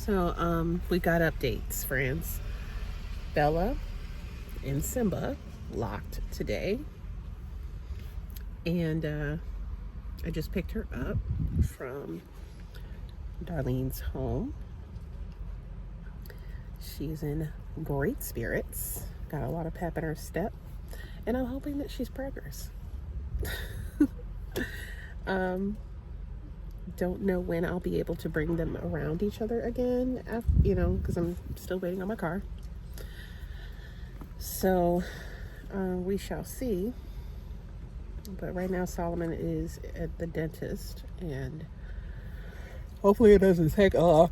We got updates, friends. Bella and Simba locked today. And I just picked her up from Darlene's home. She's in great spirits, got a lot of pep in her step, and I'm hoping that she's preggers. Don't know when I'll be able to bring them around each other again, because I'm still waiting on my car. So we shall see. But right now Solomon is at the dentist, and hopefully it doesn't take off,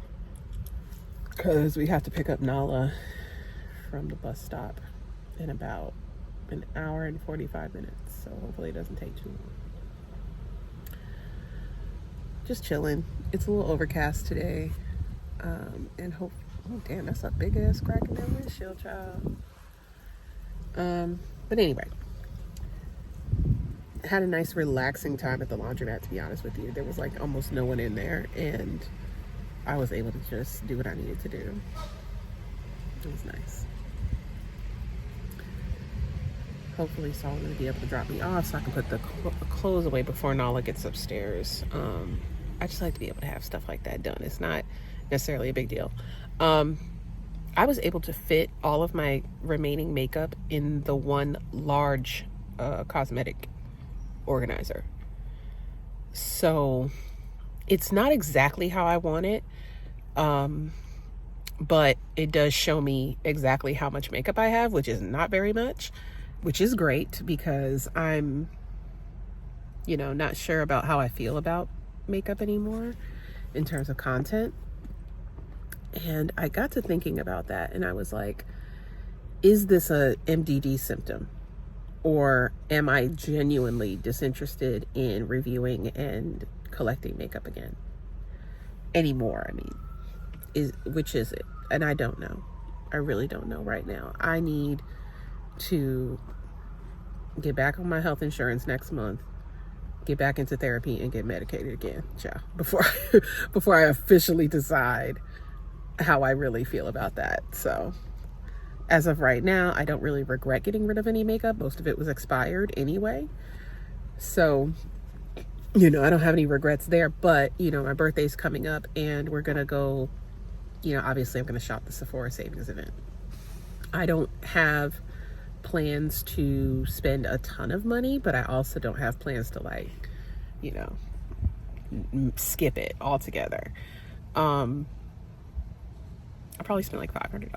because we have to pick up Nala from the bus stop in about an hour and 45 minutes. So hopefully it doesn't take too long. Just chilling. It's a little overcast today. And oh damn, that's a big ass crack in that windshield, child. But anyway, had a nice relaxing time at the laundromat, to be honest with you. There was like almost no one in there, and I was able to just do what I needed to do. It was nice. Hopefully Solomon will be able to drop me off so I can put the clothes away before Nala gets upstairs. I just like to be able to have stuff like that done. It's not necessarily a big deal. I was able to fit all of my remaining makeup in the one large cosmetic organizer. So it's not exactly how I want it, but it does show me exactly how much makeup I have, which is not very much, which is great, because I'm not sure about how I feel about makeup anymore in terms of content. And I got to thinking about that, and I was like, is this a MDD symptom, or am I genuinely disinterested in reviewing and collecting makeup again anymore? I mean, which is it? And I don't know. I really don't know right now. I need to get back on my health insurance next month, get back into therapy, and get medicated again, before I officially decide how I really feel about that. So as of right now, I don't really regret getting rid of any makeup. Most of it was expired anyway. So, I don't have any regrets there. But, my birthday's coming up, and we're going to go, obviously I'm going to shop the Sephora savings event. I don't have plans to spend a ton of money, but I also don't have plans to skip it altogether. I'll probably spend like $500,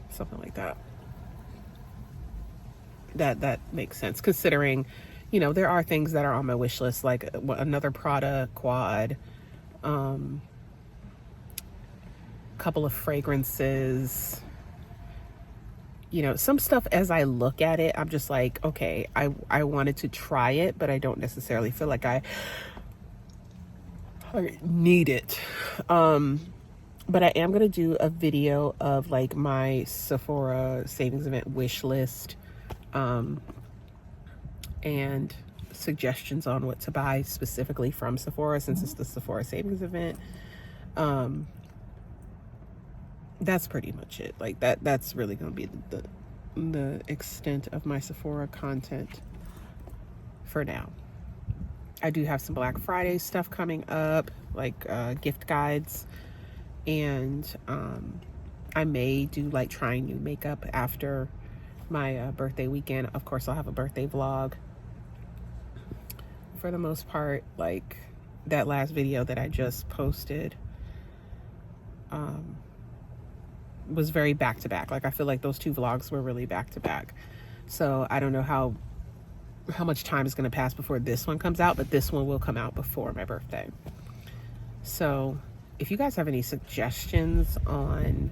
something like that. That makes sense, considering, there are things that are on my wish list, like another Prada quad, couple of fragrances, some stuff. As I look at it, I'm just like, okay, I wanted to try it, but I don't necessarily feel like I need it. But I am going to do a video of like my Sephora savings event wish list, and suggestions on what to buy specifically from Sephora, since it's the Sephora savings event. That's pretty much it. Like that's really going to be the extent of my Sephora content for now. I do have some Black Friday stuff coming up, like gift guides. And I may do like trying new makeup after my birthday weekend. Of course, I'll have a birthday vlog. For the most part, like that last video that I just posted was very back to back. Like, I feel like those two vlogs were really back to back. So I don't know how much time is going to pass before this one comes out, but this one will come out before my birthday. So if you guys have any suggestions on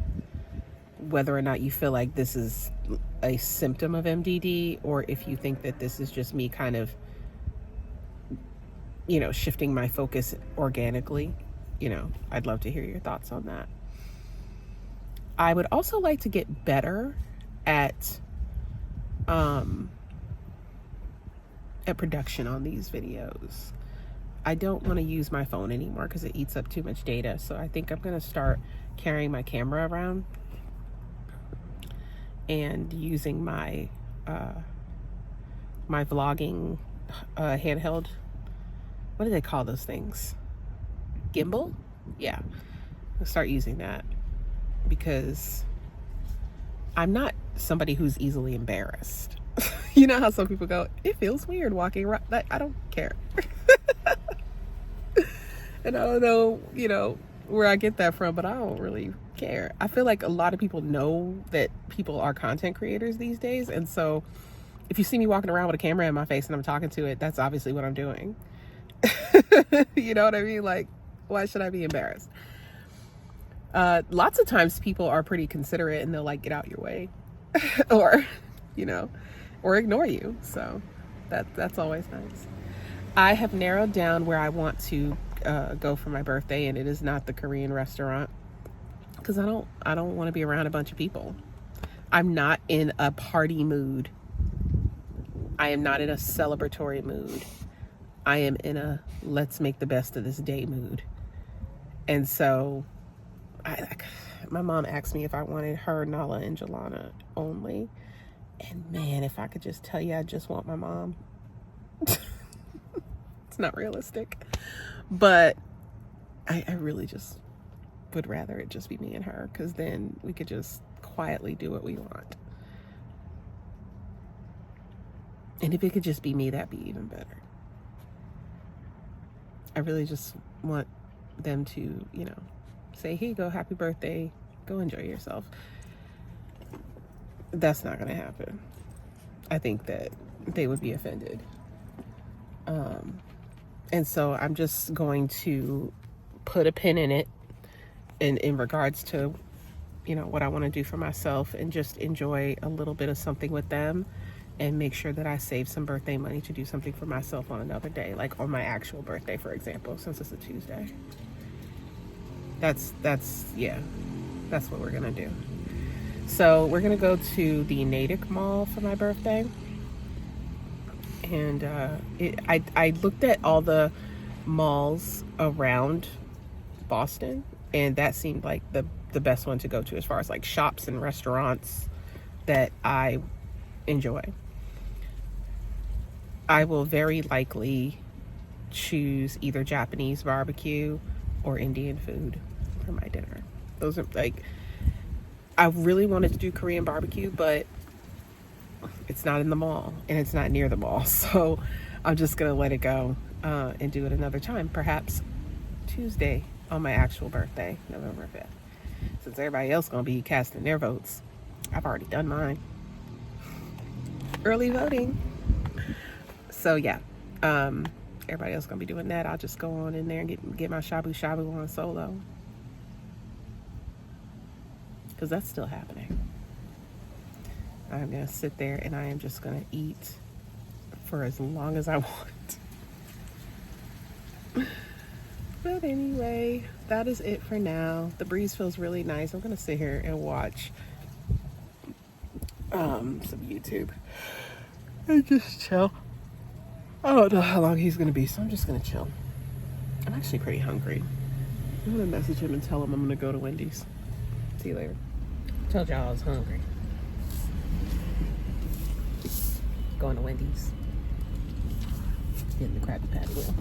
whether or not you feel like this is a symptom of MDD, or if you think that this is just me kind of, shifting my focus organically, I'd love to hear your thoughts on that. I would also like to get better at production on these videos. I don't want to use my phone anymore because it eats up too much data. So I think I'm going to start carrying my camera around and using my my vlogging handheld. What do they call those things? Gimbal? Yeah. I'll start using that because I'm not somebody who's easily embarrassed. You know how some people go, it feels weird walking around. I don't care. And I don't know, you know, where I get that from, but I don't really care. I feel like a lot of people know that people are content creators these days. And so if you see me walking around with a camera in my face and I'm talking to it, that's obviously what I'm doing. You know what I mean? Like, why should I be embarrassed? Lots of times people are pretty considerate and they'll like get out your way or, you know, or ignore you. So that's always nice. I have narrowed down where I want to go for my birthday, and it is not the Korean restaurant because I don't want to be around a bunch of people. I'm not in a party mood. I am not in a celebratory mood. I am in a let's make the best of this day mood. And so my mom asked me if I wanted her, Nala, and Jelana only. And man, if I could just tell you I just want my mom. It's not realistic. But I really just would rather it just be me and her, because then we could just quietly do what we want. And if it could just be me, that'd be even better. I really just want them to, you know, say, here you go, happy birthday, go enjoy yourself. That's not going to happen. I think that they would be offended. And so I'm just going to put a pin in it in regards to, you know, what I want to do for myself, and just enjoy a little bit of something with them, and make sure that I save some birthday money to do something for myself on another day, like on my actual birthday, for example, since it's a Tuesday. That's what we're gonna do. So we're gonna go to the Natick Mall for my birthday, and I looked at all the malls around Boston, and that seemed like the best one to go to as far as like shops and restaurants that I enjoy. I will very likely choose either Japanese barbecue or Indian food for my dinner. Those are like, I really wanted to do Korean barbecue, but it's not in the mall and it's not near the mall. So I'm just going to let it go and do it another time, perhaps Tuesday on my actual birthday, November 5th. Since everybody else going to be casting their votes, I've already done mine. Early voting. So yeah, everybody else gonna be doing that. I'll just go on in there and get my shabu shabu on solo, because that's still happening. I'm gonna sit there and I am just gonna eat for as long as I want. But anyway, that is it for now. The breeze feels really nice. I'm gonna sit here and watch some YouTube and just chill. I don't know how long he's gonna be, so I'm just gonna chill. I'm actually pretty hungry. I'm gonna message him and tell him I'm gonna go to Wendy's. See you later. Told y'all I was hungry. Going to Wendy's. Getting the Krabby Patty wheel.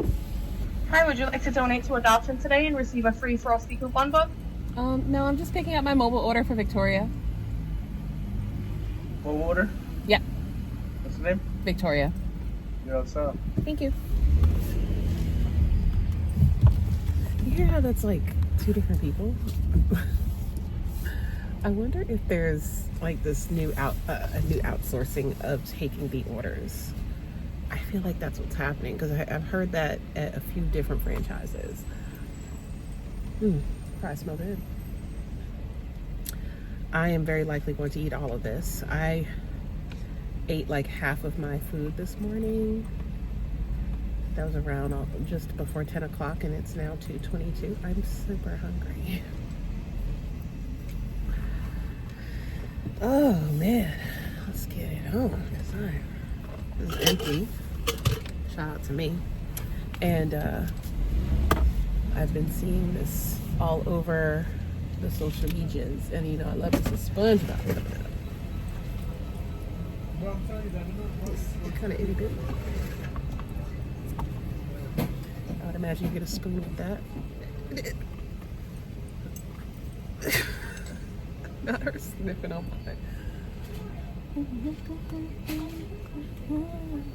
Hi, would you like to donate to adoption today and receive a free Frosty coupon book? No, I'm just picking up my mobile order for Victoria. Mobile order? Yeah. What's the name? Victoria. Yeah, what's up? Thank you. You hear how that's like two different people? I wonder if there's like this new outsourcing of taking the orders. I feel like that's what's happening, because I've heard that at a few different franchises. Probably smell good. I am very likely going to eat all of this. I ate like half of my food this morning. That was around just before 10 o'clock, and it's now 2:22. I'm super hungry. Oh man, let's get it on. This is empty. Shout out to me. And I've been seeing this all over the social medias, and you know, I love me some SpongeBob coming up. It's kind of itty bitty. I would imagine you get a spoon with that. Not her sniffing on mine.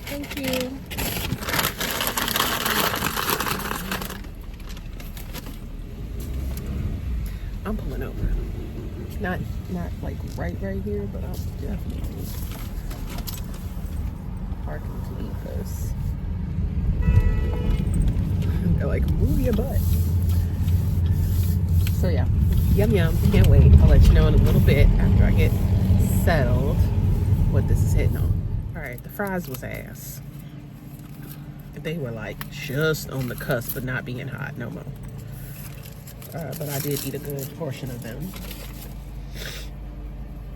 Thank you. I'm pulling over. Not like right here, but I'm definitely parking to eat this. They're like, move your butt. So yeah, yum yum. Can't wait. I'll let you know in a little bit after I get settled what this is hitting on. All right, the fries was ass. They were like just on the cusp of not being hot no more. But I did eat a good portion of them.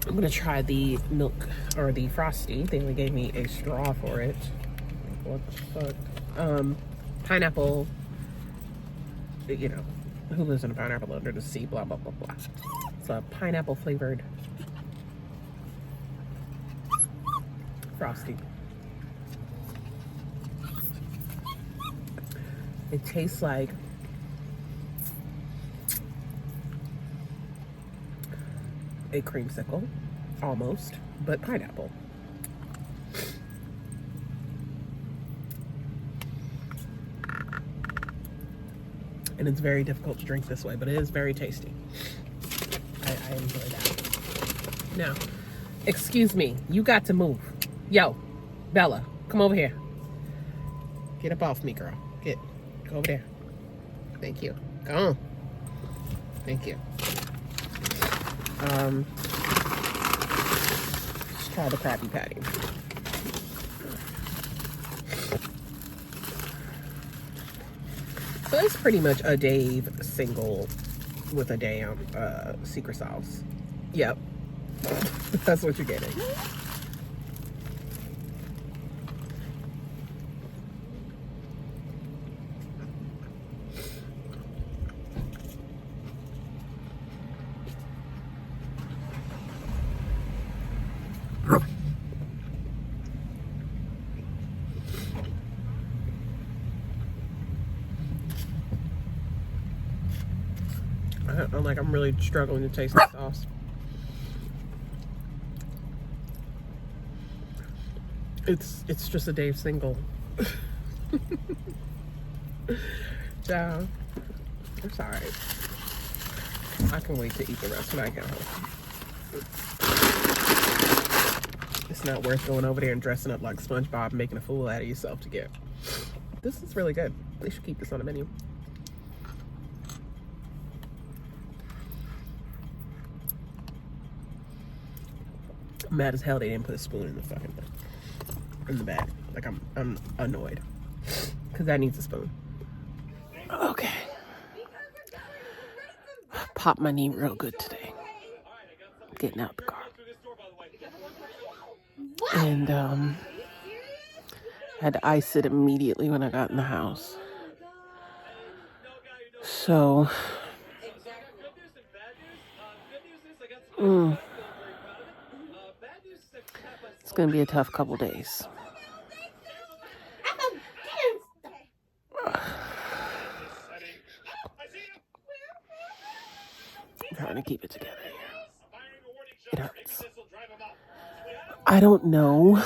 I'm gonna try the milk or the Frosty. They only gave me a straw for it. What the fuck? Pineapple. You know, who lives in a pineapple under the sea? Blah blah blah blah. It's a pineapple flavored Frosty. It tastes like a creamsicle, almost, but pineapple. And it's very difficult to drink this way, but it is very tasty. I enjoy that. Now, excuse me, you got to move. Yo, Bella, come over here. Get up off me, girl. Go over there. Thank you. Go on. Thank you. Let's try the Krabby Patty. So it's pretty much a Dave single with a damn secret sauce. Yep. That's what you're getting. I'm really struggling to taste the sauce. It's just a Dave single. Ciao. It's alright. I can wait to eat the rest when I get home. It's not worth going over there and dressing up like SpongeBob and making a fool out of yourself to get. This is really good. They should keep this on the menu. I'm mad as hell they didn't put a spoon in the fucking in the bag. Like I'm annoyed because that needs a spoon. Okay. Popped my knee real good today. Getting out the car. And had to ice it immediately when I got in the house. So it's gonna be a tough couple days. I'm trying to keep it together here. It hurts. I don't know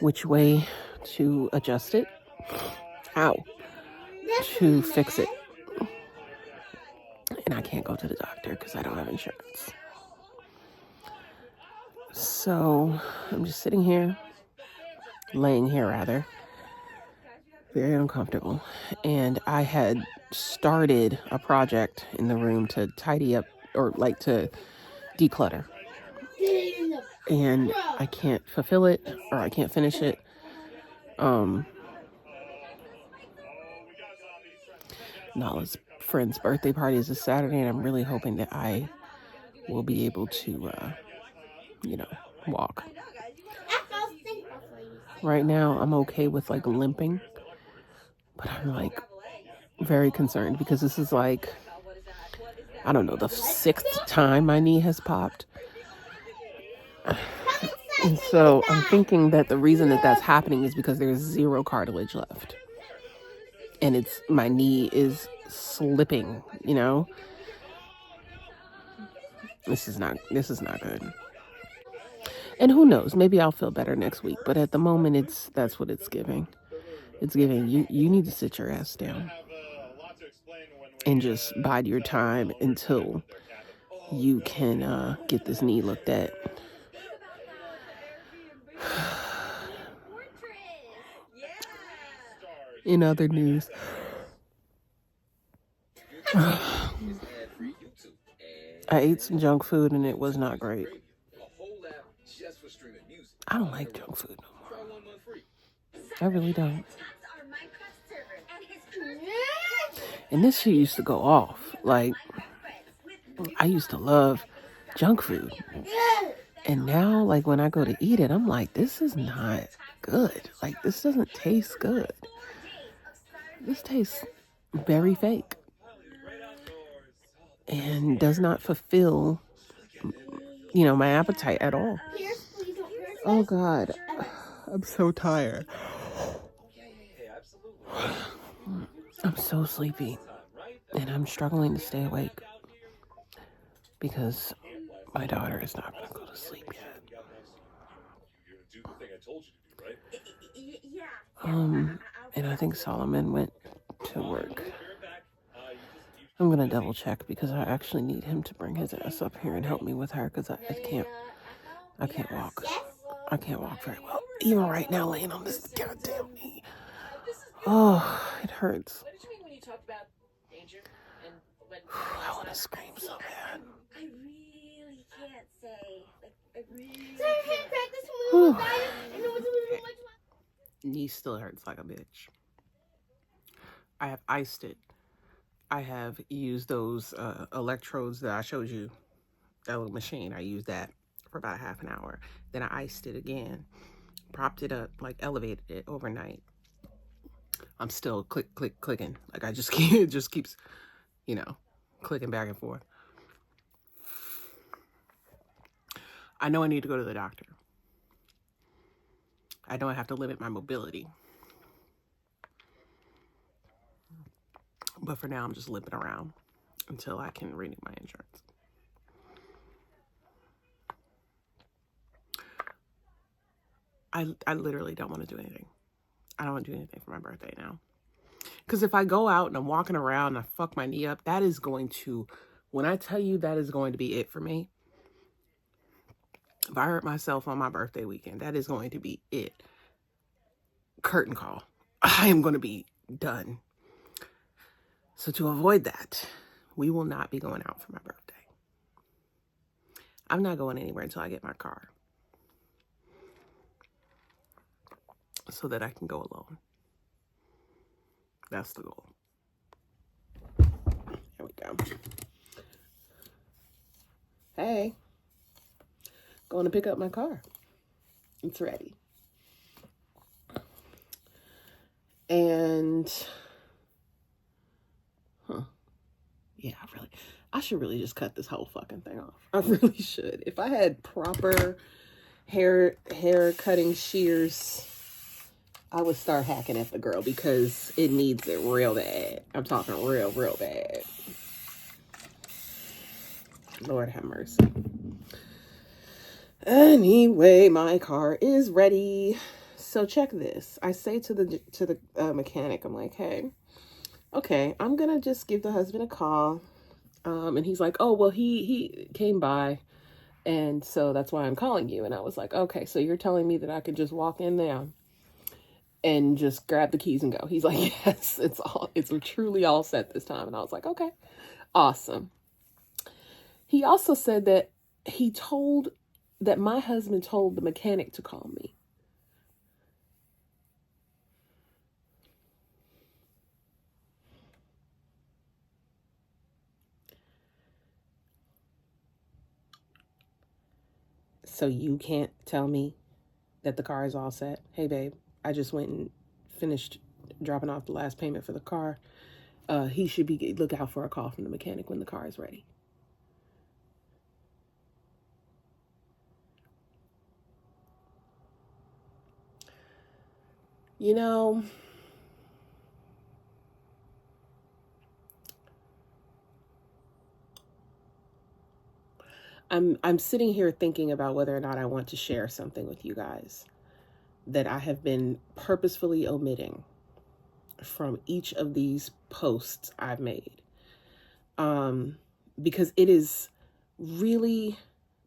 which way to adjust it. How to fix it. And I can't go to the doctor because I don't have insurance. So I'm just sitting here, laying here rather, very uncomfortable. And I had started a project in the room to tidy up or like to declutter. And I can't fulfill it or I can't finish it. Nala's friend's birthday party is this Saturday, and I'm really hoping that I will be able to, walk. Right now, I'm okay with like limping, But I'm like very concerned because this is like, I don't know, the 6th time my knee has popped. And so I'm thinking that the reason that that's happening is because there's zero cartilage left. And my knee is slipping, you know? This is not good. And who knows, maybe I'll feel better next week, but at the moment that's what it's giving. It's giving you need to sit your ass down and just bide your time until you can get this knee looked at. In other news, I ate some junk food and it was not great. I don't like junk food no more. I really don't. And this shit used to go off. Like, I used to love junk food. And now, like, when I go to eat it, I'm like, this is not good. Like, this doesn't taste good. This tastes very fake. And does not fulfill, my appetite at all. Oh, God. I'm so tired. I'm so sleepy. And I'm struggling to stay awake. Because my daughter is not going to go to sleep yet. And I think Solomon went to work. I'm going to double check because I actually need him to bring his ass up here and help me with her because I can't walk. I can't walk very well. Even right now, laying on this goddamn knee. Oh, it hurts. I want to scream so bad. I really can't say. Knee still hurts like a bitch. I have iced it. I have used those electrodes that I showed you. That little machine. I used that for about half an hour. Then I iced it again. Propped it up, like elevated it overnight. I'm still clicking. Like it just keeps, clicking back and forth. I know I need to go to the doctor. I know I have to limit my mobility. But for now, I'm just limping around until I can renew my insurance. I literally don't want to do anything. I don't want to do anything for my birthday now. Because if I go out and I'm walking around and I fuck my knee up, that is going to, when I tell you that is going to be it for me. If I hurt myself on my birthday weekend, that is going to be it. Curtain call. I am going to be done. So to avoid that, we will not be going out for my birthday. I'm not going anywhere until I get my car. So that I can go alone. That's the goal. Here we go. Hey. Going to pick up my car. It's ready. And yeah, I should really just cut this whole fucking thing off. I really should. If I had proper hair cutting shears, I would start hacking at the girl because it needs it real bad. I'm talking real bad. Lord have mercy. Anyway, my car is ready. So check this. I say to the mechanic, I'm like, hey, okay, I'm gonna just give the husband a call. And he's like, oh, well, he came by, and so that's why I'm calling you. And I was like, okay, so you're telling me that I could just walk in there and just grab the keys and go? He's like, yes, it's truly all set this time. And I was like, okay, awesome. He also said that my husband told the mechanic to call me. So you can't tell me that the car is all set? Hey, babe, I just went and finished dropping off the last payment for the car, he should be look out for a call from the mechanic when the car is ready. You know, I'm sitting here thinking about whether or not I want to share something with you guys that I have been purposefully omitting from each of these posts I've made. Because it is really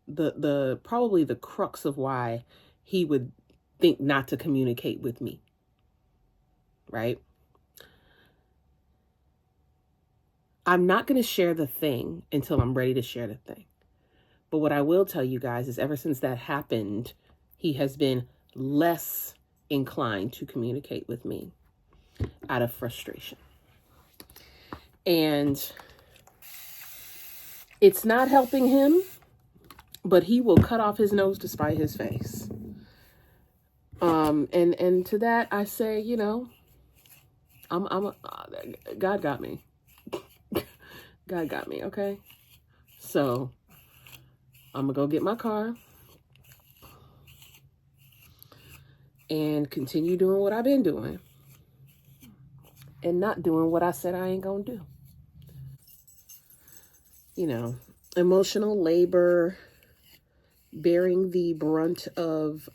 the probably the crux of why he would think not to communicate with me. Right? I'm not going to share the thing until I'm ready to share the thing. But what I will tell you guys is ever since that happened, he has been less inclined to communicate with me out of frustration. And it's not helping him, but he will cut off his nose to spite his face. And to that I say, you know, God got me. God got me, okay? So I'm gonna go get my car and continue doing what I've been doing and not doing what I said I ain't gonna do. You know, emotional labor, bearing the brunt of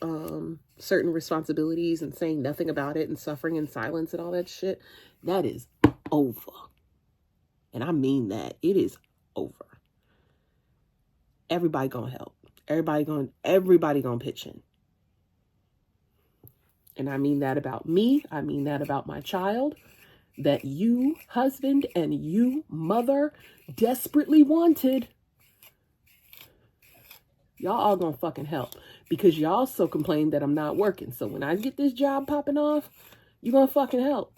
certain responsibilities and saying nothing about it and suffering in silence and all that shit, that is over. And I mean that. It is over. Everybody gonna help. Everybody gonna pitch in. And I mean that about me. I mean that about my child. That you, husband, and you, mother, desperately wanted. Y'all all gonna fucking help. Because y'all so complain that I'm not working. So when I get this job popping off, you gonna fucking help.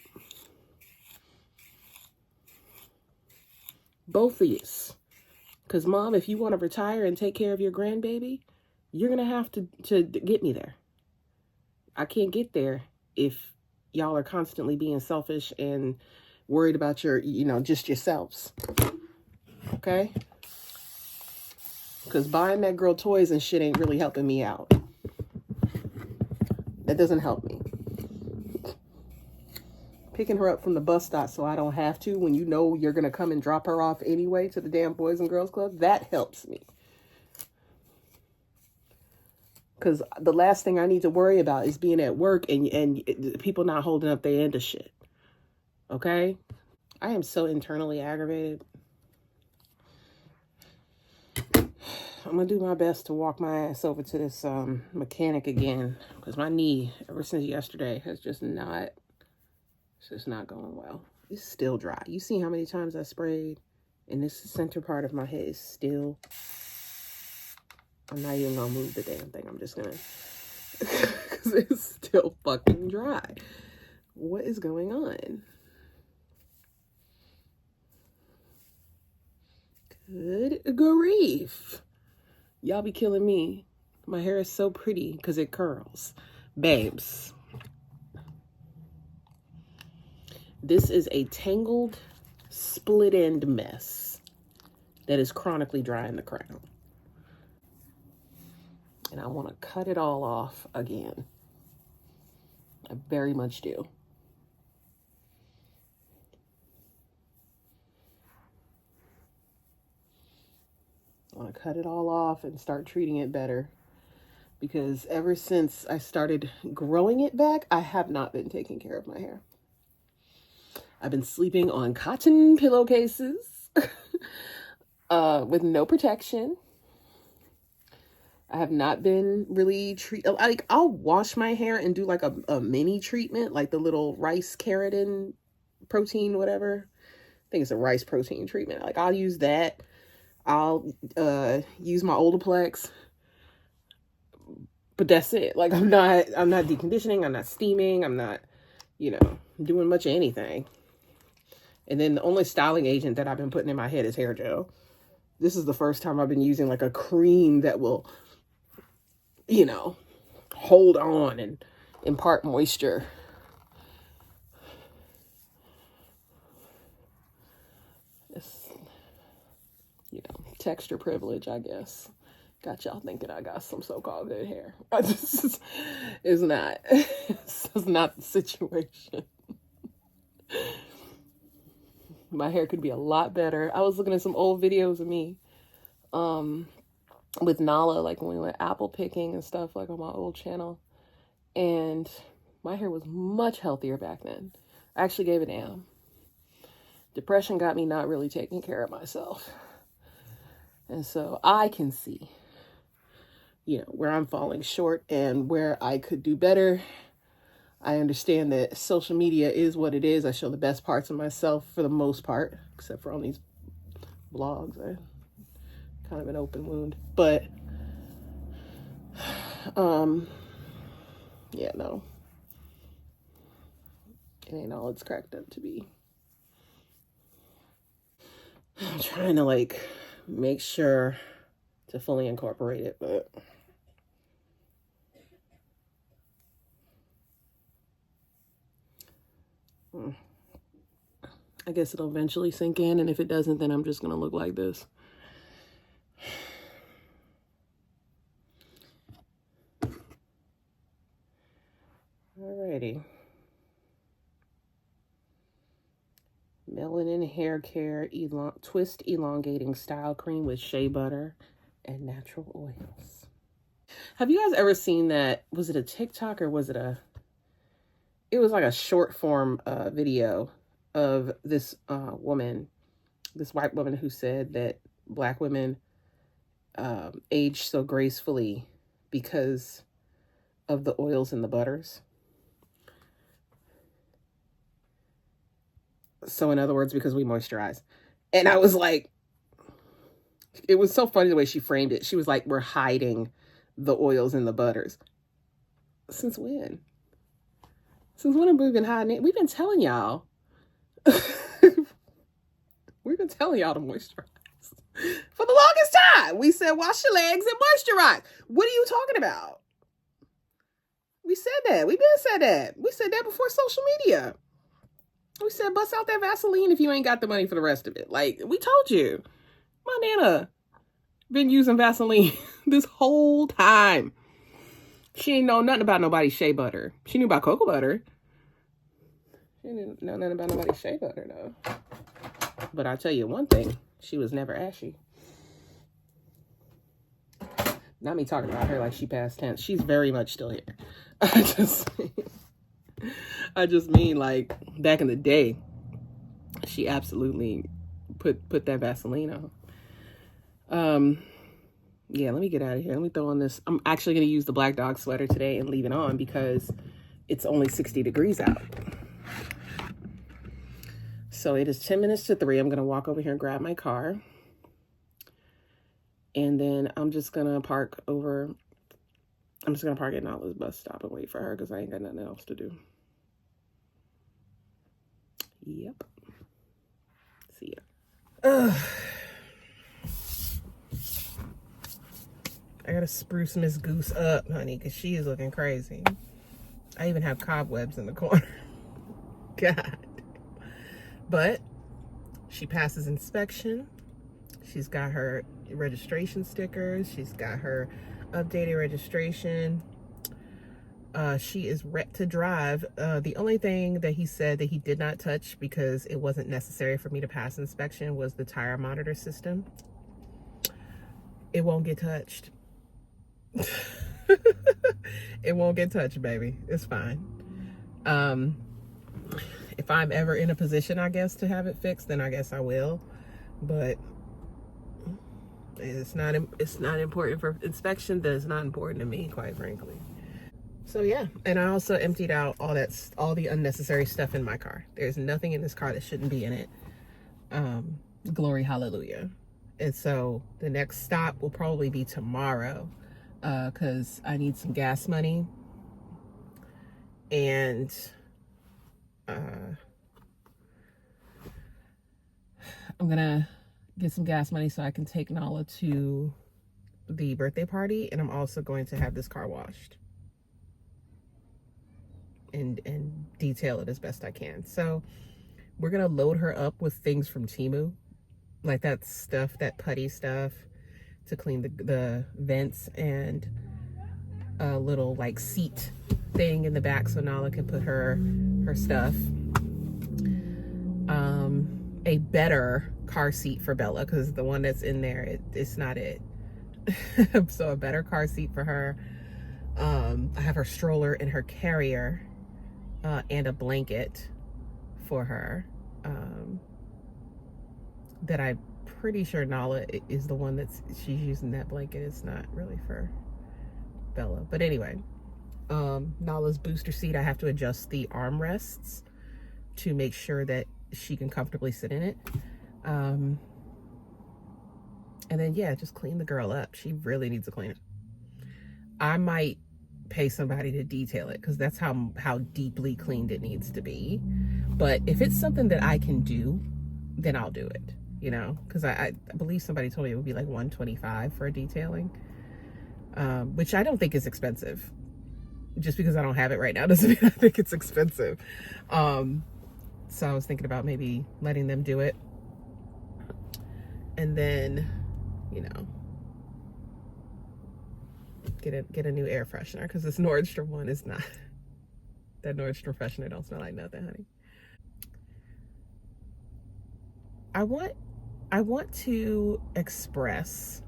Both of yous. Because, Mom, if you want to retire and take care of your grandbaby, you're going to have to get me there. I can't get there if y'all are constantly being selfish and worried about your, you know, just yourselves. Okay? Because buying that girl toys and shit ain't really helping me out. That doesn't help me. Picking her up from the bus stop so I don't have to when you know you're going to come and drop her off anyway to the damn Boys and Girls Club, that helps me. Because the last thing I need to worry about is being at work and people not holding up their end of shit. Okay? I am so internally aggravated. I'm going to do my best to walk my ass over to this mechanic again. Because my knee, ever since yesterday, has just not... It's just not going well. It's still dry. You see how many times I sprayed? And this center part of my head is still... I'm not even going to move the damn thing. I'm just going to... Because it's still fucking dry. What is going on? Good grief. Y'all be killing me. My hair is so pretty because it curls. Babes. This is a tangled, split-end mess that is chronically dry in the crown. And I want to cut it all off again. I very much do. I want to cut it all off and start treating it better. Because ever since I started growing it back, I have not been taking care of my hair. I've been sleeping on cotton pillowcases with no protection. I have not been really like, I'll wash my hair and do like a mini treatment, like the little rice keratin protein, whatever. I think it's a rice protein treatment. Like I'll use that. I'll use my Olaplex. But that's it. Like I'm not deconditioning, I'm not steaming, I'm not, doing much of anything. And then the only styling agent that I've been putting in my head is hair gel. This is the first time I've been using like a cream that will, hold on and impart moisture. texture privilege, I guess. Got y'all thinking I got some so-called good hair. It's not. It's not the situation. My hair could be a lot better. I was looking at some old videos of me with Nala, like when we went apple picking and stuff, like on my old channel. And my hair was much healthier back then. I actually gave a damn. Depression got me not really taking care of myself. And so I can see, where I'm falling short and where I could do better. I understand that social media is what it is. I show the best parts of myself for the most part, except for on these vlogs. I kind of an open wound. But, yeah, no. It ain't all it's cracked up to be. I'm trying to, make sure to fully incorporate it, but... I guess it'll eventually sink in, and if it doesn't, then I'm just going to look like this. Alrighty. Melanin Hair Care Twist Elongating Style Cream with shea butter and natural oils. Have you guys ever seen that? Was it a TikTok or was it it was like a short form video of this woman, this white woman who said that Black women age so gracefully because of the oils and the butters. So in other words, because we moisturize. And I was like, it was so funny the way she framed it. She was like, we're hiding the oils and the butters. Since when? Since when have we been hiding it? We've been telling y'all. We've been telling y'all to moisturize. For the longest time. We said, wash your legs and moisturize. What are you talking about? We said that. We've been said that. We said that before social media. We said, bust out that Vaseline if you ain't got the money for the rest of it. Like, we told you. My Nana been using Vaseline this whole time. She ain't know nothing about nobody's shea butter. She knew about cocoa butter. She didn't know nothing about nobody's shea butter, though. But I'll tell you one thing. She was never ashy. Not me talking about her like she past tense. She's very much still here. I just mean, like, back in the day, she absolutely put that Vaseline on. Yeah, let me get out of here. Let me throw on this. I'm actually going to use the Black Dog sweater today and leave it on because it's only 60 degrees out. So it is 10 minutes to 3. I'm going to walk over here and grab my car. And then I'm just going to park at Nala's bus stop and wait for her because I ain't got nothing else to do. Yep. See ya. I gotta spruce Miss Goose up, honey, because she is looking crazy. I even have cobwebs in the corner. God. But she passes inspection. She's got her registration stickers. She's got her updated registration. She is ready to drive. The only thing that he said that he did not touch because it wasn't necessary for me to pass inspection was the tire monitor system. It won't get touched. It won't get touched, baby. It's fine. If I'm ever in a position, I guess, to have it fixed, then I guess I will. But it's not important for inspection. That's not important to me, quite frankly. So yeah, and I also emptied out all the unnecessary stuff in my car. There's nothing in this car that shouldn't be in it. Glory, hallelujah. And so the next stop will probably be tomorrow, because I need some gas money. And I'm gonna get some gas money so I can take Nala to the birthday party, and I'm also going to have this car washed and detail it as best I can. So we're gonna load her up with things from Temu. like that stuff, that putty stuff to clean the vents, and a little like seat thing in the back so Nala can put her stuff. A better car seat for Bella, because the one that's in there, it's not it. So a better car seat for her. I have her stroller and her carrier, and a blanket for her, that I'm pretty sure Nala is the one she's using that blanket. It's not really for Bella, but anyway. Nala's booster seat, I have to adjust the armrests to make sure that she can comfortably sit in it. And then, yeah, just clean the girl up. She really needs a cleanup. I might pay somebody to detail it, because that's how deeply cleaned it needs to be. But if it's something that I can do, then I'll do it, you know, because I believe somebody told me it would be like $125 for a detailing, which I don't think is expensive. Just because I don't have it right now doesn't mean I think it's expensive. So I was thinking about maybe letting them do it. And then, you know, get a new air freshener, because this Nordstrom one is not. That Nordstrom freshener don't smell like nothing, honey. I want to express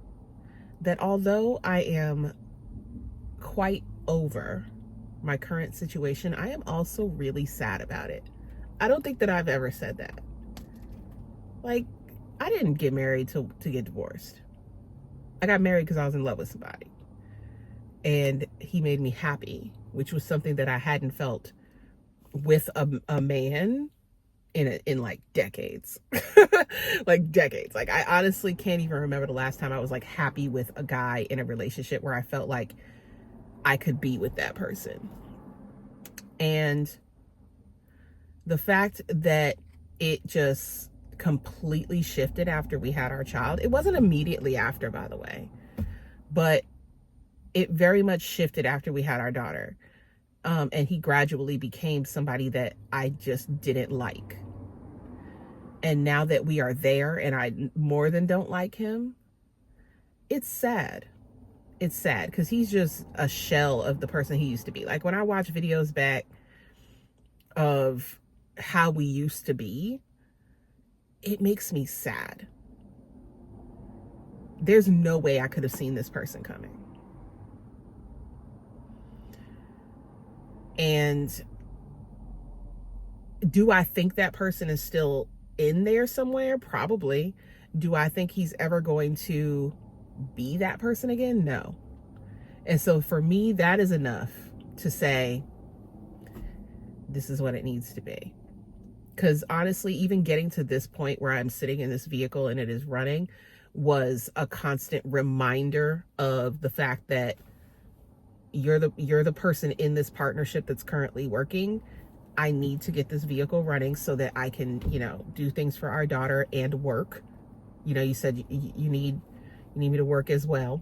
that although I am quite over my current situation, I am also really sad about it. I don't think that I've ever said that. Like, I didn't get married to get divorced. I got married because I was in love with somebody, and he made me happy, which was something that I hadn't felt with a man in like decades. Like decades. Like, I honestly can't even remember the last time I was like happy with a guy in a relationship where I felt like I could be with that person. And the fact that it just completely shifted after we had our child, it wasn't immediately after, by the way, but it very much shifted after we had our daughter. And he gradually became somebody that I just didn't like. And now that we are there and I more than don't like him, it's sad. It's sad, because he's just a shell of the person he used to be. Like, when I watch videos back of how we used to be, it makes me sad. There's no way I could have seen this person coming. And do I think that person is still in there somewhere? Probably. Do I think he's ever going to be that person again? No. And so for me, that is enough to say, this is what it needs to be. Because honestly, even getting to this point where I'm sitting in this vehicle and it is running was a constant reminder of the fact that you're the person in this partnership that's currently working. I need to get this vehicle running so that I can, you know, do things for our daughter and work. You know, you said you need me to work as well.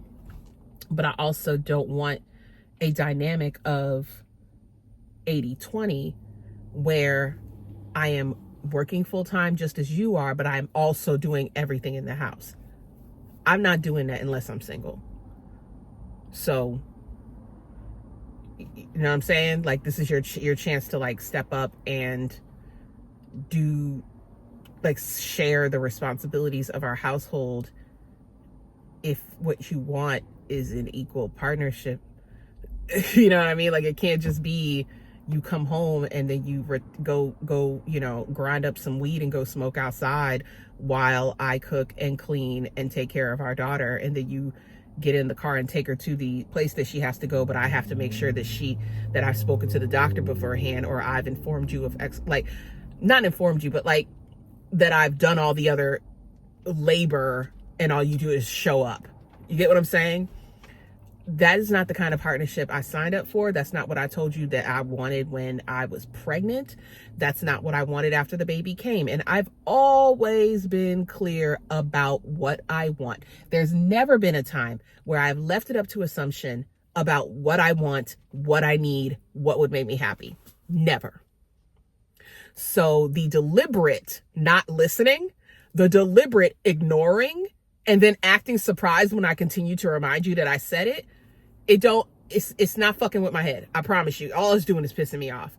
But I also don't want a dynamic of 80-20 where I am working full-time just as you are, but I'm also doing everything in the house. I'm not doing that unless I'm single. So, you know what I'm saying? Like, this is your chance to like step up and do, like, share the responsibilities of our household if what you want is an equal partnership. You know what I mean? Like, it can't just be you come home and then you go, you know, grind up some weed and go smoke outside while I cook and clean and take care of our daughter, and then you get in the car and take her to the place that she has to go, but I have to make sure that I've spoken to the doctor beforehand, or I've informed you of not informed you, but like that I've done all the other labor and all you do is show up. You get what I'm saying? That is not the kind of partnership I signed up for. That's not what I told you that I wanted when I was pregnant. That's not what I wanted after the baby came. And I've always been clear about what I want. There's never been a time where I've left it up to assumption about what I want, what I need, what would make me happy. Never. So the deliberate not listening, The deliberate ignoring and then acting surprised when I continue to remind you that I said it, it's not fucking with my head. I promise you. All it's doing is pissing me off.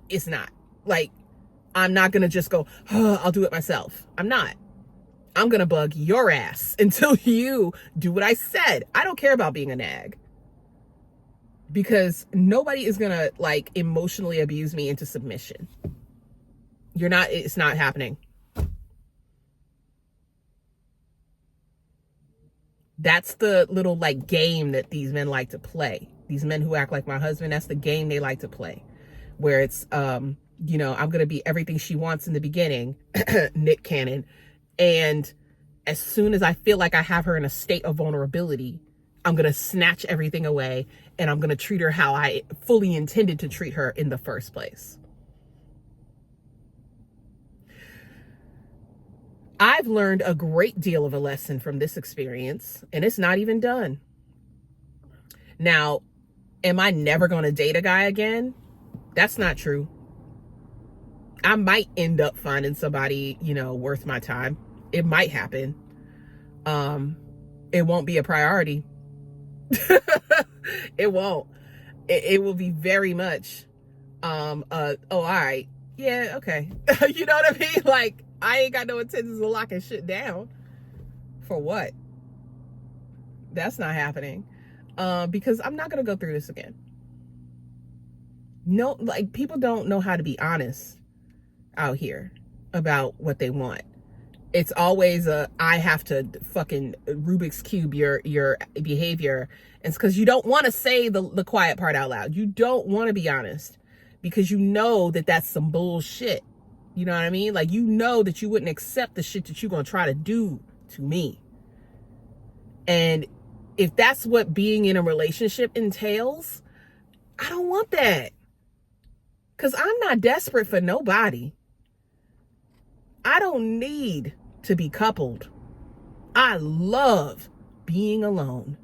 It's not. Like, I'm not going to just go, oh, I'll do it myself. I'm not. I'm going to bug your ass until you do what I said. I don't care about being a nag. Because nobody is going to, like, emotionally abuse me into submission. It's not happening. That's the little, like, game that these men like to play. These men who act like my husband, that's the game they like to play. Where it's, I'm going to be everything she wants in the beginning, Nick Cannon. And as soon as I feel like I have her in a state of vulnerability, I'm going to snatch everything away and I'm going to treat her how I fully intended to treat her in the first place. I've learned a great deal of a lesson from this experience, and it's not even done. Now, am I never going to date a guy again? That's not true. I might end up finding somebody, worth my time. It might happen. It won't be a priority. It won't. It will be very much, all right. Yeah, okay. You know what I mean? Like, I ain't got no intentions of locking shit down. For what? That's not happening. Because I'm not going to go through this again. No, like, people don't know how to be honest out here about what they want. It's always I have to fucking Rubik's Cube your behavior. And it's because you don't want to say the quiet part out loud. You don't want to be honest because you know that that's some bullshit. You know what I mean? Like, you know that you wouldn't accept the shit that you're going to try to do to me. And if that's what being in a relationship entails, I don't want that. Because I'm not desperate for nobody. I don't need to be coupled. I love being alone.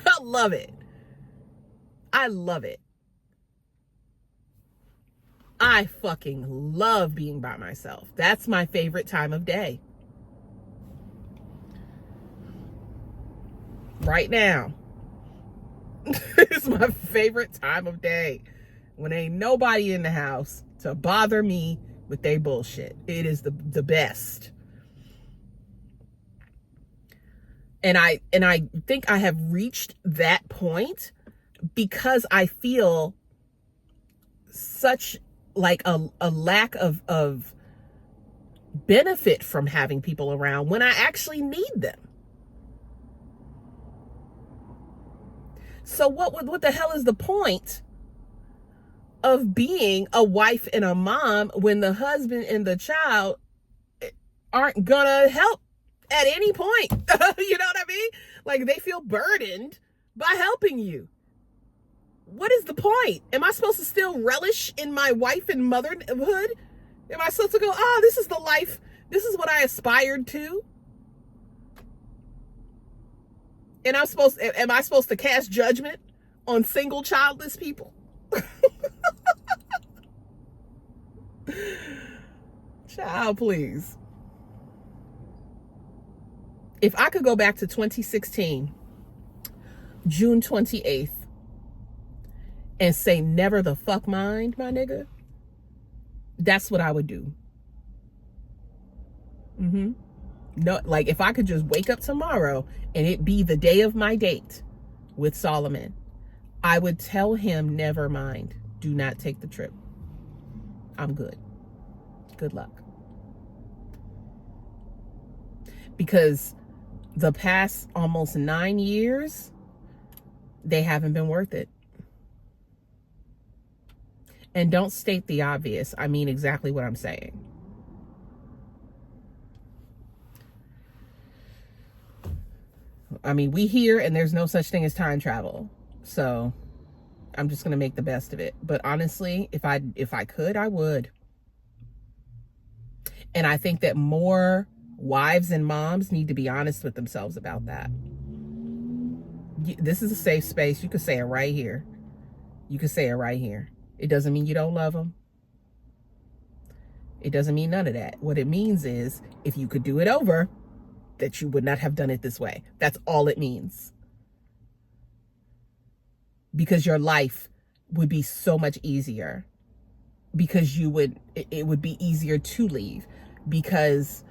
I love it. I love it. I fucking love being by myself. That's my favorite time of day. Right now. It's my favorite time of day. When ain't nobody in the house to bother me with their bullshit. It is the best. And I think I have reached that point because I feel such like a lack of benefit from having people around when I actually need them. So what the hell is the point of being a wife and a mom when the husband and the child aren't gonna help at any point? You know what I mean? Like, they feel burdened by helping you. What is the point? Am I supposed to still relish in my wife and motherhood? Am I supposed to go, oh, this is the life, this is what I aspired to? And am I supposed to cast judgment on single childless people? Child, please. If I could go back to 2016, June 28th, and say never the fuck mind, my nigga, that's what I would do. No, like, if I could just wake up tomorrow and it be the day of my date with Solomon, I would tell him, never mind. Do not take the trip. I'm good. Good luck. Because the past almost 9 years, they haven't been worth it. And don't state the obvious. I mean exactly what I'm saying. I mean, we here and there's no such thing as time travel. So I'm just going to make the best of it. But honestly, if I could, I would. And I think that more wives and moms need to be honest with themselves about that. This is a safe space. You could say it right here. You could say it right here. It doesn't mean you don't love them. It doesn't mean none of that. What it means is if you could do it over, that you would not have done it this way. That's all it means. Because your life would be so much easier. Because it would be easier to leave. Because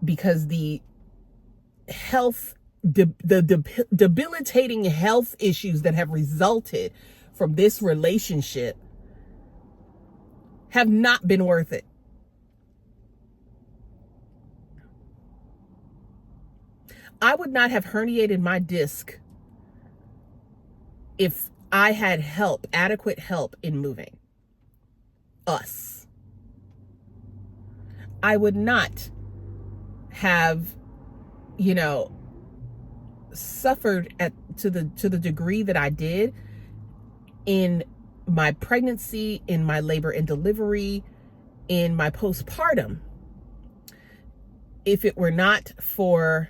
the debilitating health issues that have resulted from this relationship have not been worth it. I would not have herniated my disc if I had help, adequate help in moving us. I would not have, suffered to the degree that I did in my pregnancy, in my labor and delivery, in my postpartum, if it were not for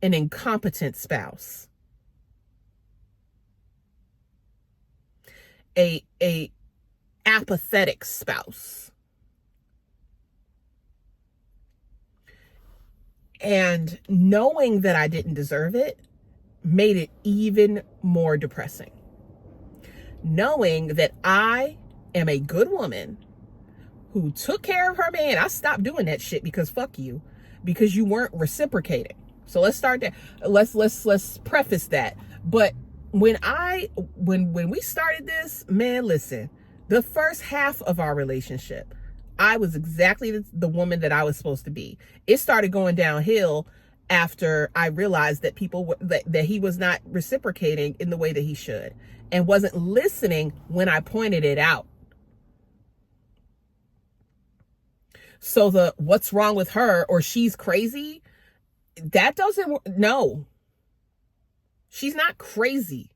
an incompetent spouse, a apathetic spouse, and knowing that I didn't deserve it made it even more depressing. Knowing that I am a good woman who took care of her man. I stopped doing that shit because fuck you, because you weren't reciprocating. So let's start there. Let's preface that. But when we started this, man, listen, the first half of our relationship, I was exactly the woman that I was supposed to be. It started going downhill after I realized that that he was not reciprocating in the way that he should and wasn't listening when I pointed it out. So what's wrong with her, or she's crazy, that doesn't, no. She's not crazy.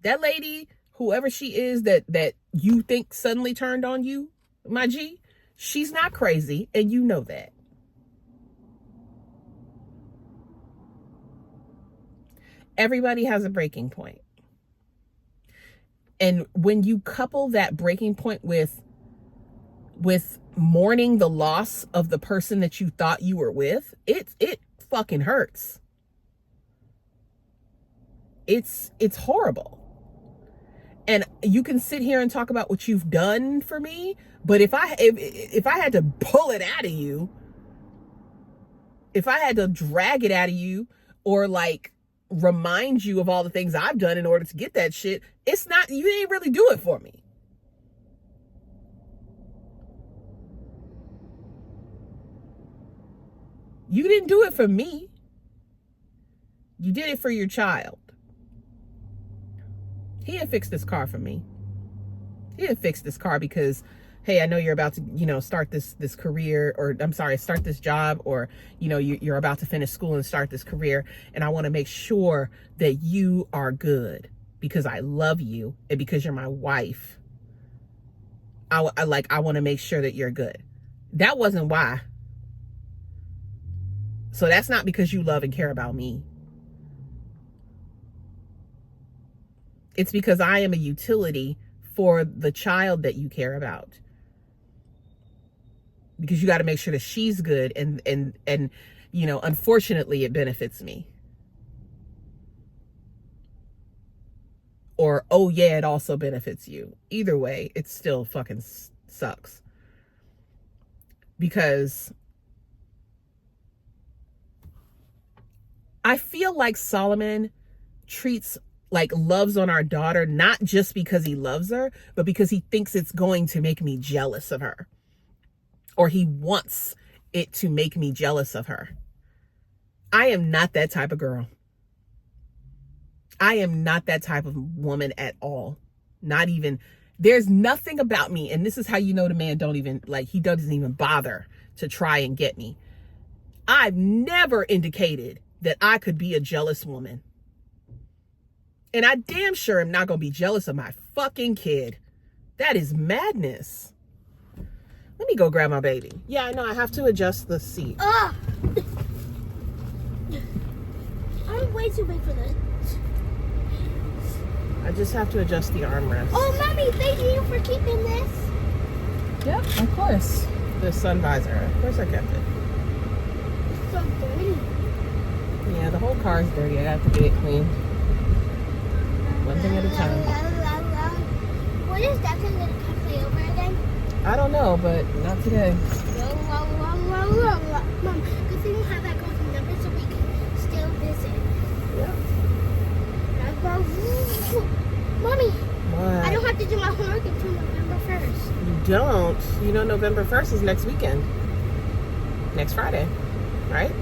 That lady, whoever she is that you think suddenly turned on you, my G, she's not crazy, and you know that. Everybody has a breaking point. And when you couple that breaking point with mourning the loss of the person that you thought you were with, it fucking hurts. It's horrible. And you can sit here and talk about what you've done for me, but if I had to pull it out of you, if I had to drag it out of you, or like remind you of all the things I've done in order to get that shit, it's not, you didn't really do it for me. You didn't do it for me. You did it for your child. He had fixed this car for me. He had fixed this car because, hey, I know you're about to, start this career, or I'm sorry, start this job, or, you're about to finish school and start this career. And I want to make sure that you are good because I love you and because you're my wife. I want to make sure that you're good. That wasn't why. So that's not because you love and care about me. It's because I am a utility for the child that you care about. Because you got to make sure that she's good, and unfortunately it benefits me. Or, oh yeah, it also benefits you. Either way, it still fucking sucks. Because I feel like Solomon loves on our daughter, not just because he loves her, but because he thinks it's going to make me jealous of her. Or he wants it to make me jealous of her. I am not that type of girl. I am not that type of woman at all. Not even, there's nothing about me. And this is how you know the man he doesn't even bother to try and get me. I've never indicated that I could be a jealous woman. And I damn sure am not going to be jealous of my fucking kid. That is madness. Let me go grab my baby. Yeah, I know. I have to adjust the seat. I'm way too big for this. I just have to adjust the armrest. Oh, Mommy, thank you for keeping this. Yep, of course. The sun visor. Of course I kept it. It's so dirty. Yeah, the whole car is dirty. I have to get it clean. One thing at a time. When is Declan gonna come play over again? I don't know, but not today. Mom, good thing we have that golden number so we can still visit. Yep. Mommy, What? I don't have to do my homework until November 1st. You don't? You know November 1st is next weekend. Next Friday, right?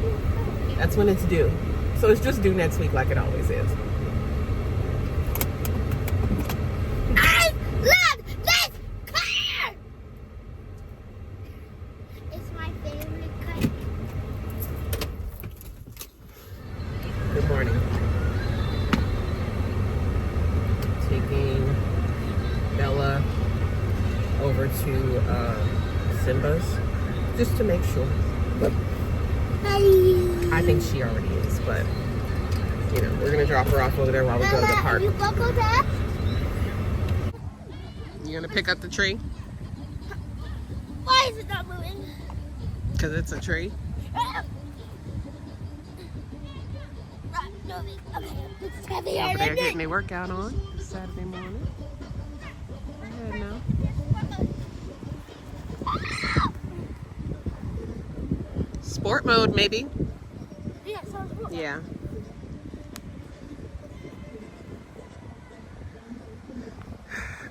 That's when it's due. So it's just due next week like it always is. I love this car! It's my favorite car. Good morning. Taking Bella over to Simba's just to make sure. I think she already is, but you know, we're gonna drop her off over there while we go to the park. You buckled up? You gonna pick up the tree? Why is it not moving? Because it's a tree. Not moving. Okay, it's heavier Over there than getting me. their workout on Saturday morning. Go ahead now. Sport mode, maybe. Yeah, sounds good. Yeah.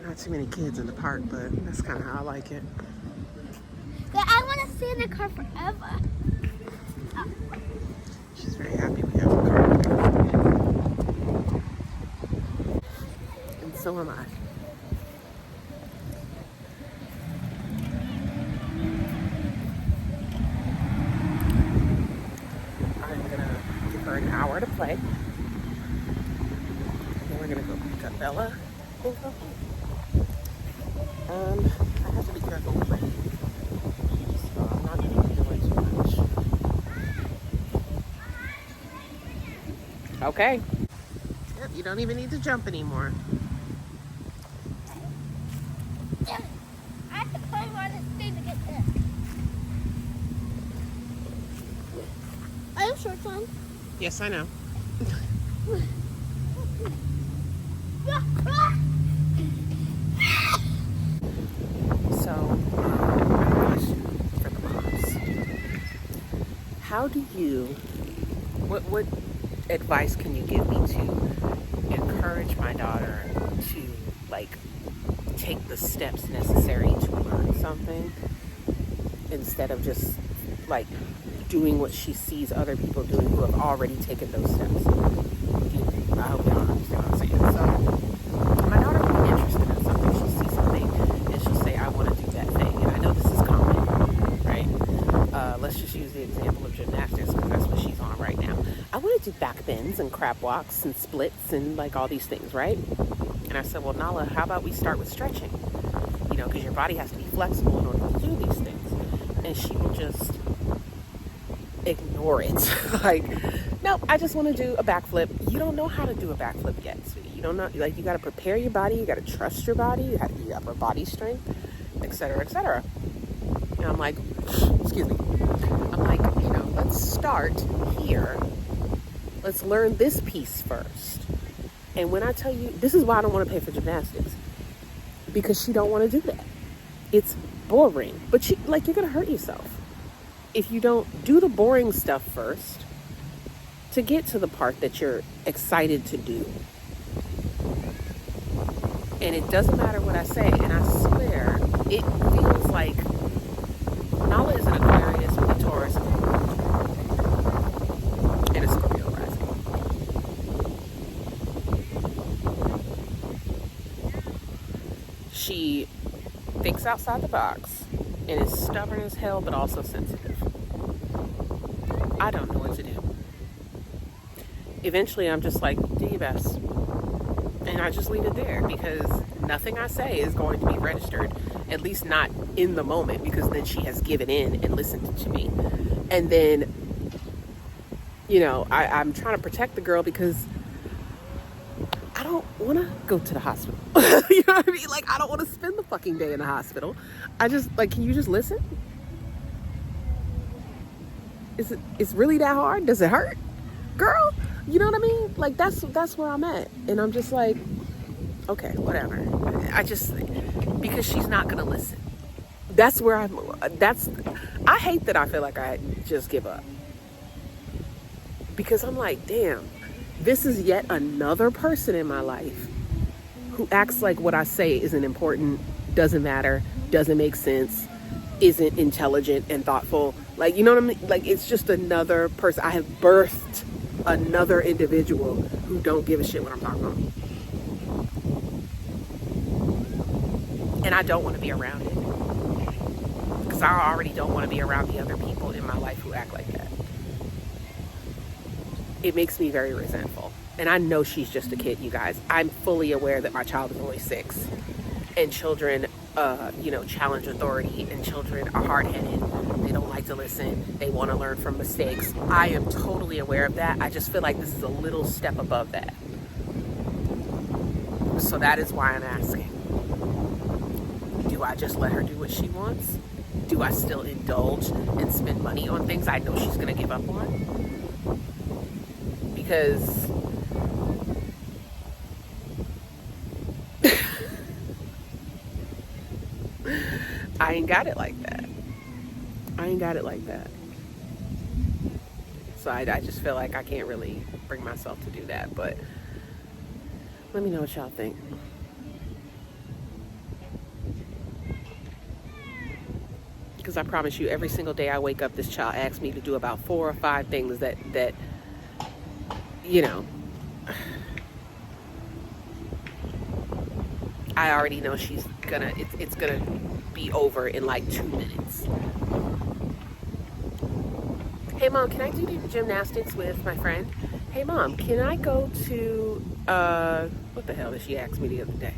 Not too many kids in the park, but that's kind of how I like it. But I want to stay in the car forever. She's very happy we have a car. And so am I. I'm gonna give her an hour to play. Then we're gonna go pick up Bella and go home. I have to be careful with my feet, so I'm not gonna be doing too much. Okay. Yep, you don't even need to jump anymore. I have to climb on this thing to get there. I have shorts on. Yes, I know. So, question for the moms. How do you, what advice can you give me to encourage my daughter to, like, take the steps necessary to learn something instead of just, like, doing what she sees other people doing who have already taken those steps? I hope y'all understand what I'm saying. So, my daughter will be interested in something. She'll see something and she'll say, I want to do that thing. And I know this is common, right? Let's just use the example of gymnastics because that's what she's on right now. I want to do back bends and crab walks and splits and like all these things, right? And I said, well, Nala, how about we start with stretching? You know, because your body has to be flexible in order to do these things. And she will just ignore it. Like, nope, I just want to do a backflip. You don't know how to do a backflip yet, sweetie. You don't know, like, you got to prepare your body, you got to trust your body, you have to do upper body strength, etc., etc. And I'm like, excuse me. I'm like, you know, let's start here. Let's learn this piece first. And when I tell you, this is why I don't want to pay for gymnastics, because she don't want to do that. It's boring, but you're gonna hurt yourself if you don't do the boring stuff first to get to the part that you're excited to do. And it doesn't matter what I say, and I swear, it feels like Nala is an Aquarius with a Taurus and a Scorpio rising. She thinks outside the box and is stubborn as hell, but also sensitive. I don't know what to do. Eventually, I'm just like, do your best. And I just leave it there because nothing I say is going to be registered, at least not in the moment, because then she has given in and listened to me. And then, you know, I'm trying to protect the girl because I don't want to go to the hospital. You know what I mean? Like, I don't want to spend the fucking day in the hospital. I just, like, can you just listen? It's really that hard? Does it hurt? Girl, you know what I mean? Like, that's where I'm at. And I'm just like, okay, whatever. Because she's not going to listen. That's where I hate that I feel like I just give up. Because I'm like, damn, this is yet another person in my life who acts like what I say isn't important, doesn't matter, doesn't make sense, isn't intelligent and thoughtful. Like, you know what I mean? Like, it's just another person. I have birthed another individual who don't give a shit what I'm talking about. And I don't want to be around it. Because I already don't want to be around the other people in my life who act like that. It makes me very resentful. And I know she's just a kid, you guys. I'm fully aware that my child is only 6. And children, challenge authority. And children are hard-headed. They don't like to listen. They want to learn from mistakes. I am totally aware of that. I just feel like this is a little step above that. So that is why I'm asking. Do I just let her do what she wants? Do I still indulge and spend money on things I know she's going to give up on? Because I ain't got it like that. So I just feel like I can't really bring myself to do that. But let me know what y'all think. Because I promise you, every single day I wake up, this child asks me to do about 4 or 5 things that I already know it's gonna be over in like 2 minutes. Hey mom, can I do gymnastics with my friend? Hey mom, can I go to what the hell did she ask me the other day?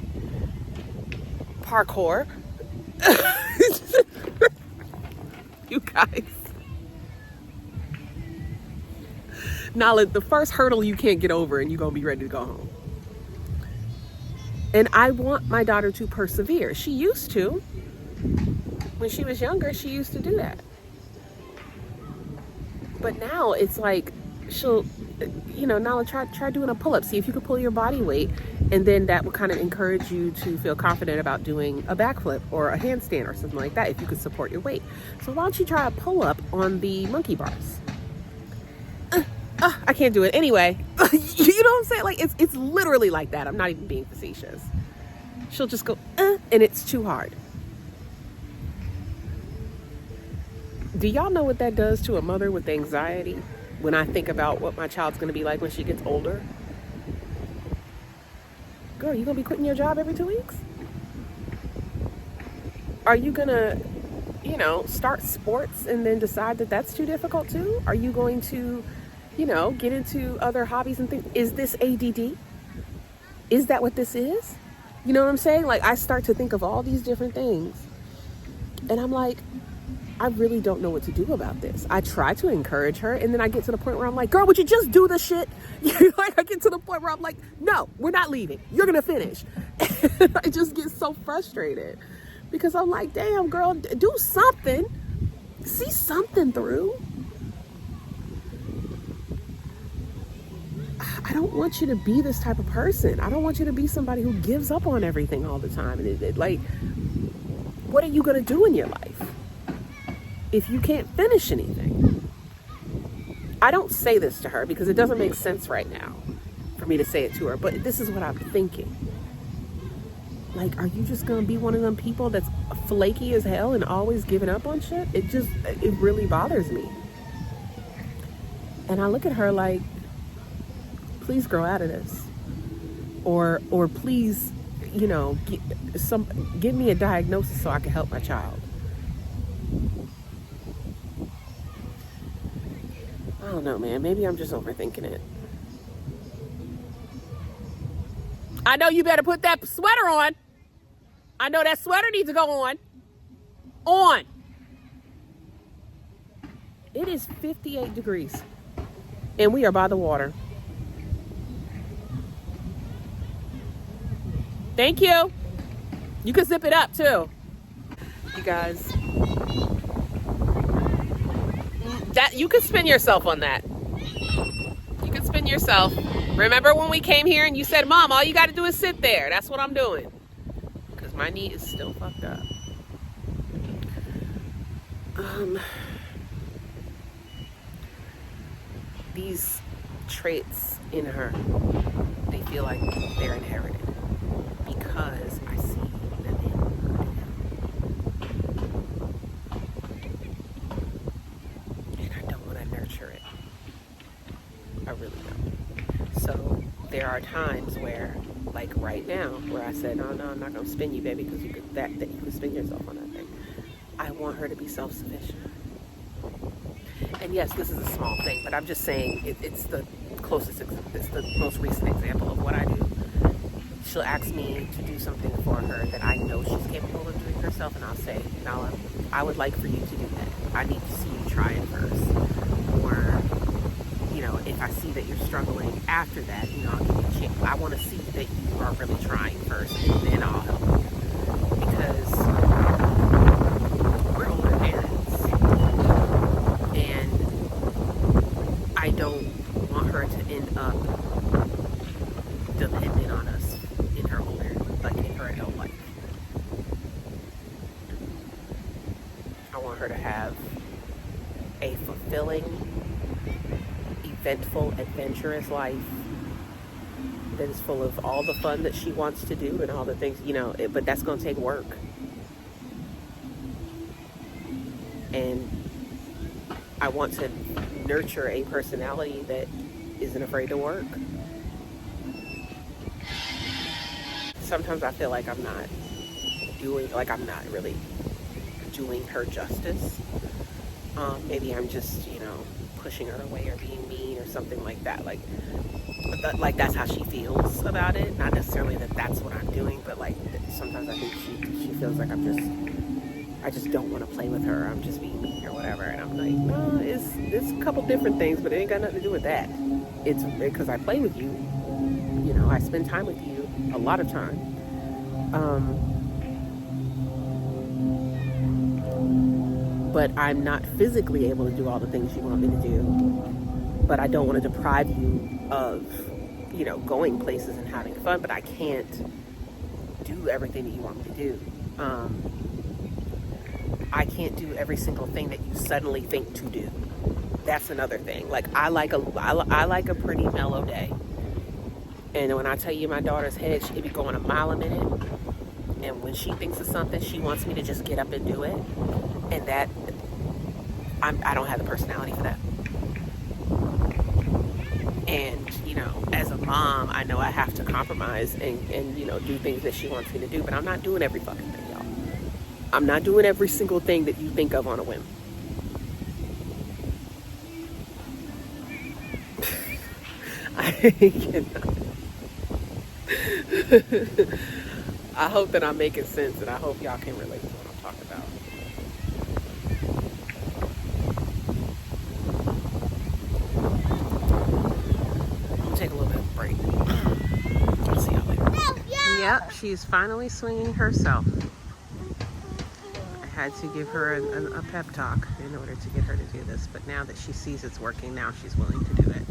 Parkour. You guys. Now, the first hurdle you can't get over and you're going to be ready to go home. And I want my daughter to persevere. She used to. When she was younger, she used to do that. But now it's like she'll, Nala, try doing a pull-up. See if you can pull your body weight. And then that will kind of encourage you to feel confident about doing a backflip or a handstand or something like that if you could support your weight. So why don't you try a pull-up on the monkey bars? I can't do it. Anyway, you know what I'm saying? Like, it's literally like that. I'm not even being facetious. She'll just go, and it's too hard. Do y'all know what that does to a mother with anxiety when I think about what my child's going to be like when she gets older? Girl, you going to be quitting your job every 2 weeks? Are you going to, start sports and then decide that that's too difficult too? Are you going to, get into other hobbies and things? Is this ADD? Is that what this is? You know what I'm saying? Like, I start to think of all these different things. And I'm like, I really don't know what to do about this. I try to encourage her, and then I get to the point where I'm like, girl, would you just do this shit? Like, I get to the point where I'm like, no, we're not leaving. You're going to finish. And I just get so frustrated because I'm like, damn, girl, do something. See something through. I don't want you to be this type of person. I don't want you to be somebody who gives up on everything all the time. And like, what are you going to do in your life if you can't finish anything? I don't say this to her because it doesn't make sense right now for me to say it to her, but this is what I'm thinking. Like, are you just going to be one of them people that's flaky as hell and always giving up on shit? It really bothers me. And I look at her like, please grow out of this. Or please, give me a diagnosis so I can help my child. I don't know, man. Maybe I'm just overthinking it. I know you better put that sweater on. I know that sweater needs to go on. On. It is 58 degrees. And we are by the water. Thank you. You can zip it up too. You guys, that you can spin yourself on that. You can spin yourself. Remember when we came here and you said, Mom, all you got to do is sit there. That's what I'm doing. Because my knee is still fucked up. These traits in her, they feel like they're inherited because I see them in her. And I don't want to nurture it. I really don't. So there are times where, like right now, where I said, no, I'm not going to spin you, baby, because you could spin yourself on that thing. I want her to be self-sufficient. And yes, this is a small thing, but I'm just saying it's the most recent example of what I do. She'll ask me to do something for her that I know she's capable of doing herself, and I'll say, Nala, I would like for you to do that. I need to see you try it first. Or, you know, if I see that you're struggling after that, you know, I'll give you a chance. I want to see that you are really trying first, and then I'll help you. Because we're older parents, and I don't want her to end up dependent on us in her adult life. I want her to have a fulfilling, eventful, adventurous life that is full of all the fun that she wants to do and all the things, you know, but that's going to take work. And I want to nurture a personality that isn't afraid to work. Sometimes I feel like I'm not really doing her justice. Maybe I'm just, you know, pushing her away or being mean or something like that. Like that's how she feels about it. Not necessarily that that's what I'm doing, but like sometimes I think she feels like I just don't want to play with her. I'm just being mean or whatever. And I'm like, no, it's a couple different things, but it ain't got nothing to do with that. It's because I play with you. You know, I spend time with you a lot of time. But I'm not physically able to do all the things you want me to do. But I don't want to deprive you of, you know, going places and having fun. But I can't do everything that you want me to do. I can't do every single thing that you suddenly think to do. That's another thing. Like I like a pretty mellow day. And when I tell you my daughter's head, she'd be going a mile a minute. And when she thinks of something, she wants me to just get up and do it. And that, I don't have the personality for that. And, you know, as a mom, I know I have to compromise and you know, do things that she wants me to do. But I'm not doing every fucking thing, y'all. I'm not doing every single thing that you think of on a whim. I cannot. I hope that I'm making sense, and I hope y'all can relate to what I'm talking about. I'll take a little bit of a break. I'll see y'all later. Yep, she's finally swinging herself. I had to give her a pep talk in order to get her to do this, but now that she sees it's working, now she's willing to do it.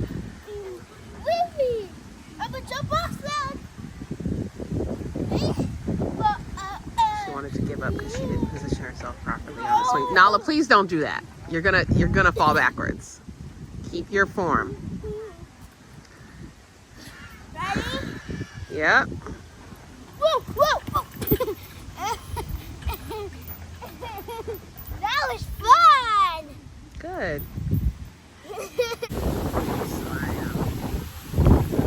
I'm gonna jump off that. She wanted to give up because she didn't position herself properly on the swing. Nala, please don't do that. You're gonna fall backwards. Keep your form. Ready? Yep. Whoa, whoa, whoa. That was fun. Good.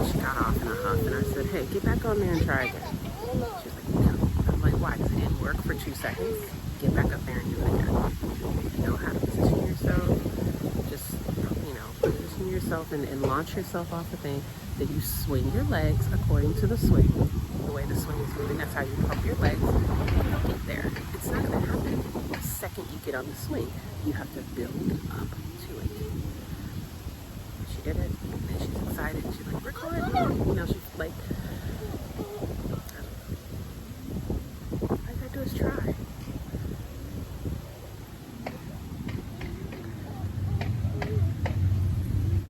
She got off in a huff, and I said, "Hey, get back on there and try again." She's like, "No." I'm like, "Why? Because it didn't work for 2 seconds. Get back up there and do it again. You know how to position yourself. Just, you know, position yourself and launch yourself off the thing. Then you swing your legs according to the swing. The way the swing is moving, that's how you pump your legs. And you'll get there. It's not going to happen the second you get on the swing. You have to build up to it." She did it, and then she's excited. She's like, "Record me." You know, she's like